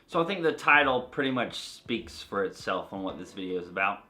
So I think the title pretty much speaks for itself on what this video is about.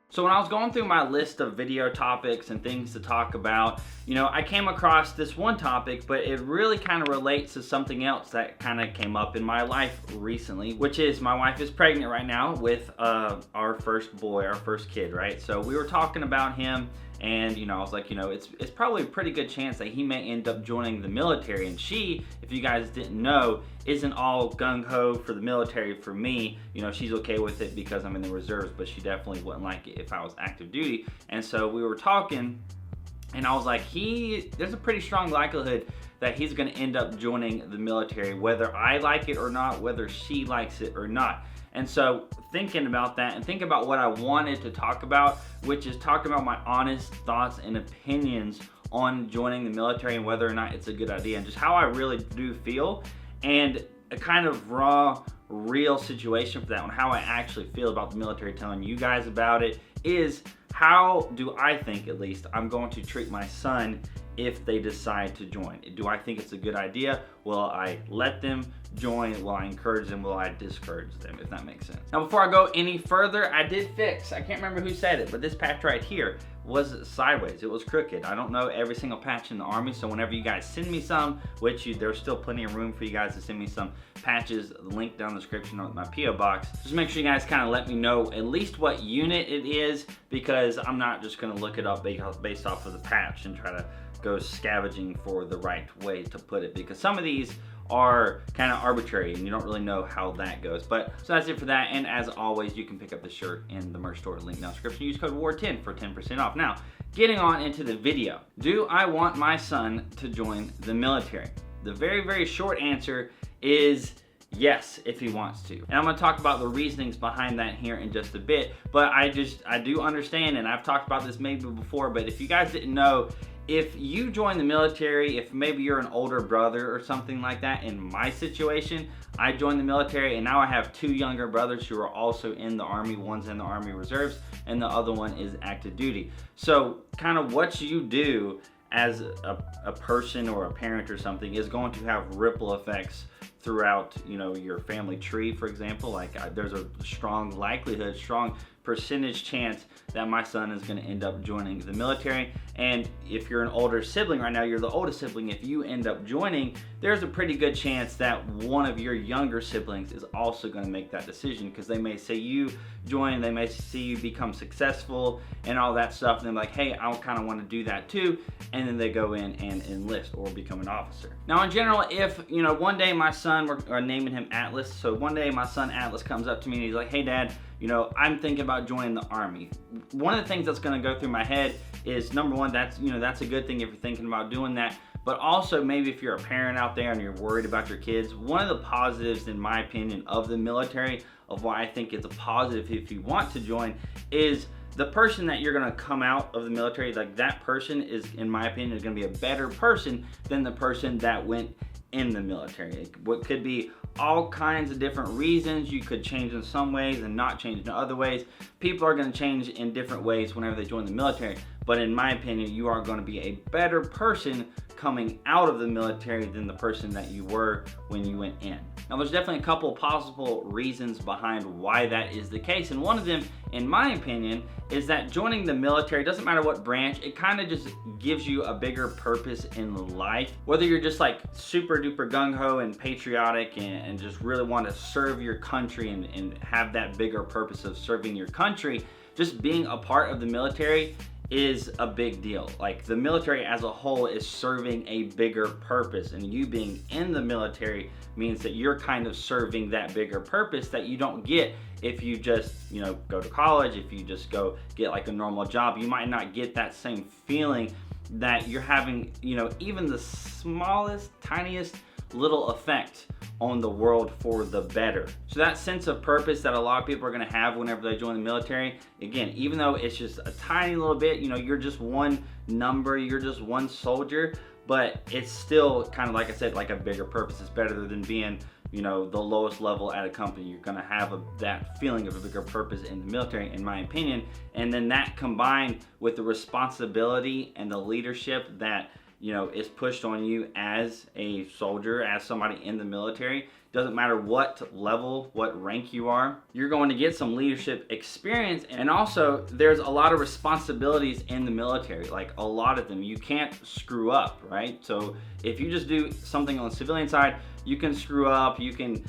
So when I was going through my list of video topics and things to talk about, I came across this one topic, but it really kind of relates to something else that kind of came up in my life recently, which is my wife is pregnant right now with our first boy, our first kid, right? So we were talking about him, and I was like, it's probably a pretty good chance that he may end up joining the military. And she, if you guys didn't know, isn't all gung-ho for the military for me. She's okay with it because I'm in the reserves, but she definitely wouldn't like it if I was active duty. And so we were talking, and I was like, there's a pretty strong likelihood that he's gonna end up joining the military, whether I like it or not, whether she likes it or not. And so thinking about that and think about what I wanted to talk about, which is talking about my honest thoughts and opinions on joining the military and whether or not it's a good idea, and just how I really do feel, and a kind of raw, real situation for that one, how I actually feel about the military, telling you guys about it, is how do I think, at least, I'm going to treat my son if they decide to join. Do I think it's a good idea? Will I let them join? Will I encourage them? Will I discourage them, if that makes sense? Now, before I go any further, I did fix, I can't remember who said it, but this patch right here was sideways. It was crooked. I don't know every single patch in the Army, so whenever you guys send me some, which there's still plenty of room for you guys to send me some patches, link down in the description on my P.O. box. Just make sure you guys kind of let me know at least what unit it is, because I'm not just gonna look it up based off of the patch and try to go scavenging for the right way to put it, because some of these are kind of arbitrary and you don't really know how that goes. But so that's it for that, and as always, you can pick up the shirt in the merch store, link down in the description. Use code WAR10 for 10% off. Now, getting on into the video. Do I want my son to join the military? The very, very short answer is yes, if he wants to. And I'm gonna talk about the reasonings behind that here in just a bit, but I do understand, and I've talked about this maybe before, but if you guys didn't know, if you join the military, if maybe you're an older brother or something like that, in my situation, I joined the military and now I have two younger brothers who are also in the Army. One's in the Army Reserves and the other one is active duty. So kind of what you do as a person or a parent or something is going to have ripple effects throughout, your family tree, for example. Like there's a strong likelihood, strong percentage chance that my son is going to end up joining the military. And if you're an older sibling right now, you're the oldest sibling, if you end up joining, there's a pretty good chance that one of your younger siblings is also going to make that decision, because they may see you join, they may see you become successful and all that stuff, and they're like, hey, I kind of want to do that too, and then they go in and enlist or become an officer. Now in general, if one day my son, we're naming him Atlas, so one day my son Atlas comes up to me and he's like, hey dad, I'm thinking about joining the Army. One of the things that's going to go through my head is, number one, that's a good thing if you're thinking about doing that, but also maybe if you're a parent out there and you're worried about your kids, one of the positives, in my opinion, of the military, of why I think it's a positive if you want to join, is the person that you're going to come out of the military, like that person is, in my opinion, is going to be a better person than the person that went in the military. What could be all kinds of different reasons. You could change in some ways and not change in other ways. People are going to change in different ways whenever they join the military, but in my opinion, you are going to be a better person coming out of the military than the person that you were when you went in. Now there's definitely a couple possible reasons behind why that is the case, and one of them, in my opinion, is that joining the military, doesn't matter what branch, it kind of just gives you a bigger purpose in life. Whether you're just like super duper gung-ho and patriotic and just really want to serve your country and have that bigger purpose of serving your country, just being a part of the military is a big deal. Like the military as a whole is serving a bigger purpose, and you being in the military means that you're kind of serving that bigger purpose that you don't get if you just go to college. If you just go get like a normal job, you might not get that same feeling that you're having even the smallest, tiniest little effect on the world for the better. So that sense of purpose that a lot of people are going to have whenever they join the military, again, even though it's just a tiny little bit, you're just one number, you're just one soldier, but it's still kind of, like I said, like a bigger purpose. It's better than being the lowest level at a company. You're going to have that feeling of a bigger purpose in the military, in my opinion. And then that combined with the responsibility and the leadership that is pushed on you as a soldier, as somebody in the military. Doesn't matter what level, what rank you are, you're going to get some leadership experience. And also, there's a lot of responsibilities in the military, like a lot of them. You can't screw up, right? So if you just do something on the civilian side, you can screw up. You can,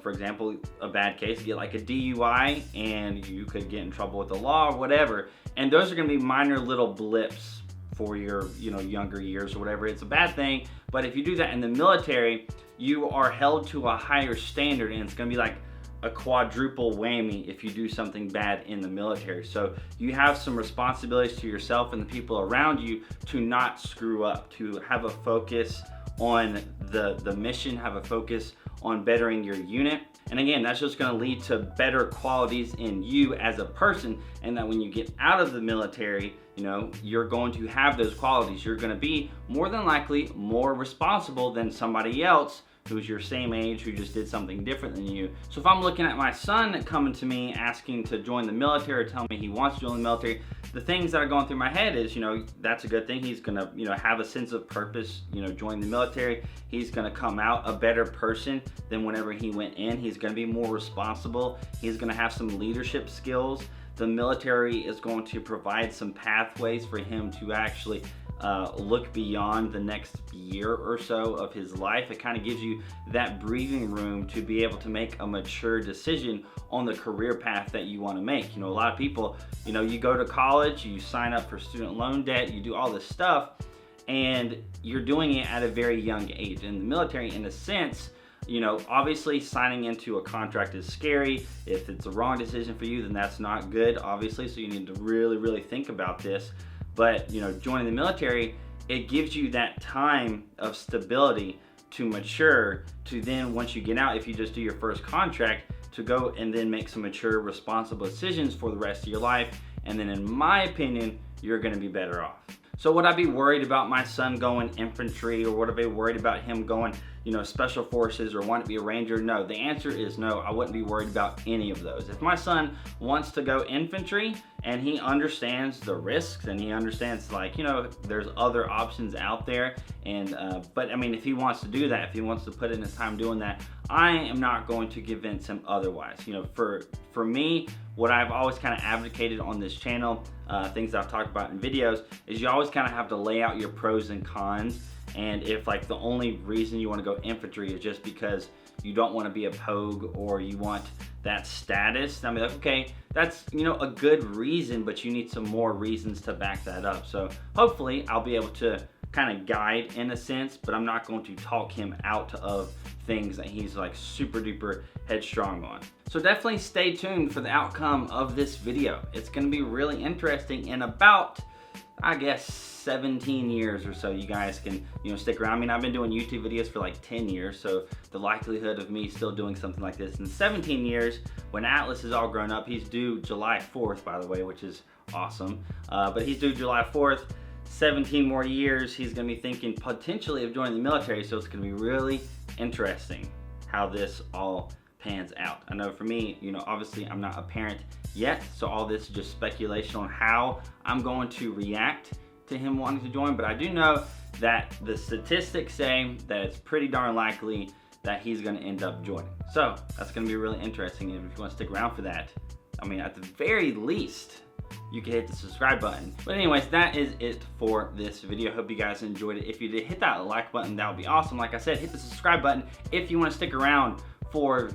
for example, a bad case, get like a DUI, and you could get in trouble with the law or whatever. And those are gonna be minor little blips for your younger years or whatever. It's a bad thing, but if you do that in the military, you are held to a higher standard, and it's gonna be like a quadruple whammy if you do something bad in the military. So you have some responsibilities to yourself and the people around you to not screw up, to have a focus on the mission, have a focus on bettering your unit. And again, that's just gonna lead to better qualities in you as a person, and that when you get out of the military, you're going to have those qualities. You're gonna be more than likely more responsible than somebody else who's your same age, who just did something different than you. So if I'm looking at my son coming to me asking to join the military, or telling me he wants to join the military, the things that are going through my head is, that's a good thing. He's gonna, have a sense of purpose, join the military. He's gonna come out a better person than whenever he went in. He's gonna be more responsible. He's gonna have some leadership skills. The military is going to provide some pathways for him to actually look beyond the next year or so of his life. It kind of gives you that breathing room to be able to make a mature decision on the career path that you want to make. A lot of people, you go to college, you sign up for student loan debt, you do all this stuff, and you're doing it at a very young age. In the military, in a sense, obviously signing into a contract is scary. If it's a wrong decision for you, then that's not good, obviously, so you need to really, really think about this. But, joining the military, it gives you that time of stability to mature, to then, once you get out, if you just do your first contract, to go and then make some mature, responsible decisions for the rest of your life. And then, in my opinion, you're gonna be better off. So would I be worried about my son going infantry, or would I be worried about him going, special forces, or want to be a ranger? No, the answer is no. I wouldn't be worried about any of those. If my son wants to go infantry and he understands the risks, and he understands there's other options out there, and but I mean, if he wants to do that, if he wants to put in his time doing that, I am not going to convince him otherwise. For me, what I've always kind of advocated on this channel, things I've talked about in videos, is you always kind of have to lay out your pros and cons. And if the only reason you want to go infantry is just because you don't want to be a pogue, or you want that status, I mean, okay, that's a good reason, but you need some more reasons to back that up. So hopefully I'll be able to kind of guide in a sense, but I'm not going to talk him out of things that he's super duper headstrong on. So definitely stay tuned for the outcome of this video. It's going to be really interesting. In about, I guess, 17 years or so, you guys can stick around. I mean, I've been doing YouTube videos for 10 years, so the likelihood of me still doing something like this in 17 years, when Atlas is all grown up, he's due July 4th, by the way, which is awesome, but he's due July 4th, 17 more years, he's gonna be thinking potentially of joining the military. So it's gonna be really interesting how this all pans out. I know for me, obviously I'm not a parent yet, so all this is just speculation on how I'm going to react to him wanting to join, but I do know that the statistics say that it's pretty darn likely that he's gonna end up joining. So that's gonna be really interesting, and if you wanna stick around for that, I mean, at the very least, you can hit the subscribe button. But anyways, that is it for this video. Hope you guys enjoyed it. If you did, hit that like button, that would be awesome. Like I said, hit the subscribe button if you wanna stick around for,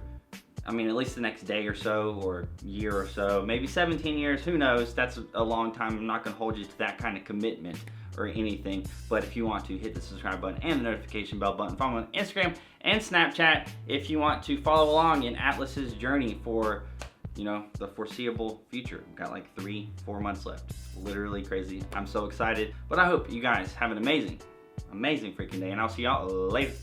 I mean, at least the next day or so, or year or so, maybe 17 years, who knows? That's a long time. I'm not gonna hold you to that kind of commitment or anything, but if you want to, hit the subscribe button and the notification bell button. Follow me on Instagram and Snapchat if you want to follow along in Atlas's journey for, the foreseeable future. We've got 3-4 months left. Literally crazy. I'm so excited, but I hope you guys have an amazing freaking day, and I'll see y'all later.